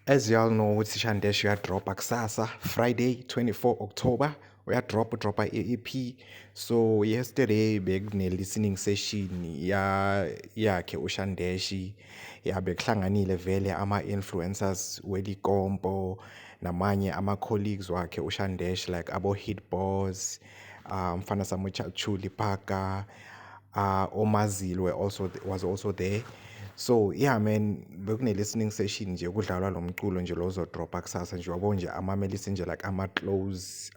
As y'all know ukuthi Shandesh uyadropa kusasa Friday 24 October udropa i-EP. So yesterday bekune-listening session yakhe uShandeshi. Bekuhlanganile vele ama-influencers weLikompo namanye ama-colleagues wakhe uShandesh like abo-Hitboss, Mfana Samucha Chuli Paka, Omazil was also there. So yeah man, bekune-listening session nje kudlalwa lo mculo nje lo ozodropa kusasa nje yabo nje amamelisi nje like ama-close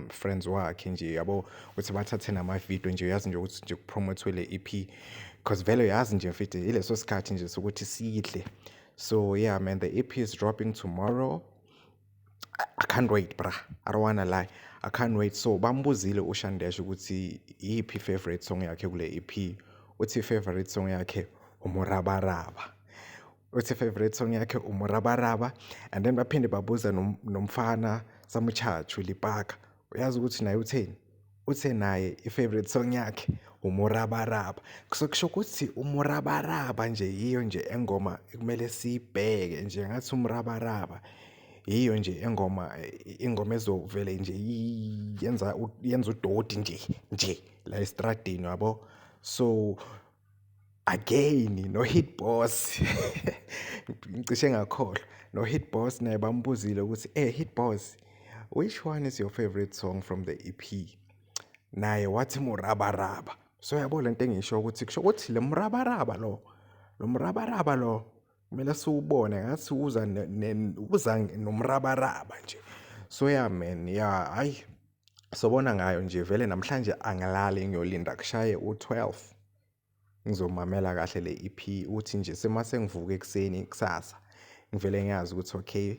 friends wakhe nje yabo ukuthi bathathe nama-video nje uyazi nje ukuthi nje kupromothwe le EP because vele uyazi nje mfethu ileso sikhathi nje sokuthi sidle. So yeah man, the EP is dropping tomorrow. I can't wait bra, I don't wanna lie, I can't wait. So bambuzile uShandesh ukuthi iyiphi favorite song yakhe kule EP. Uthi favorite song yakhe uMorabaraba. Uthi favorite song yakhe uMorabaraba. And then baphinde babuza nomfana Samuchachu Lipaka, uyazi ukuthi naye utheni? Uthe naye i-favorite song yakhe uMorabaraba. Kusho ukuthi uMorabaraba nje yiyo nje engoma ekumele siyibheke nje ngathi uMrabaraba yiyo nje ingoma ezovele nje yenza udoti nje la estradini yabo. So again no Hitboss ngicishe ngakhohlwa no Hitboss naye bambuzile ukuthi Hitboss, which one is your favorite song from the EP? Naye wathi Morabaraba. So yabo lento engisho ukuthi kusho ukuthi lo mrabaraba lo kumele siwubone ngathi uza nomrabaraba nje. So yeah man, yeah hayi sobona ngayo nje vele namhlanje angilali ngiyolinda kushaye u-12 ngizomamela kahle le EP uthi nje semase ngivuka ekseni kusasa ngivele ngiyazi ukuthi okay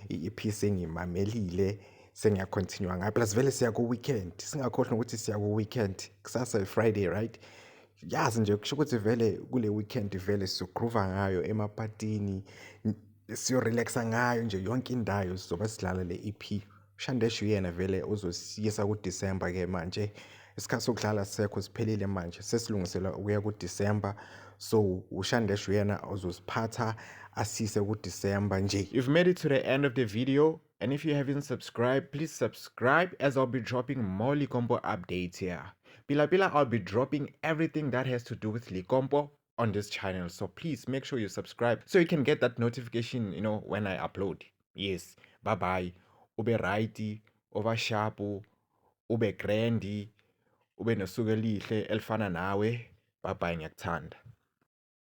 i-EP sengimamelile sengiyacontinue ngayo plus vele siya ku weekend singakhohlwa ukuthi siya ku weekend kusasa Friday right. Yazi nje kusho ukuthi vele kule weekend vele sizogroova ngayo emapatini siyorelaxa ngayo nje yonke indawo sizobe sidlala le EP. uShandesh uyena vele uzosiyisa kuDisemba ke manje isikhathi sokudlala sekho siphelile manje sesilungisela ukuya kuDisemba. So uShandesh uyena uzosiphatha asise kuDisemba nje. You've made it to the end of the video, and if you haven't subscribed, please subscribe as I'll be dropping more Likompo updates here. Pila, I'll be dropping everything that has to do with Likompo on this channel. So please make sure you subscribe so you can get that notification, when I upload. Yes, bye-bye. Ube righty, over sharpu, ube grandi, ube nosuku elihle elifana nawe. Bye-bye, ngiyakuthanda.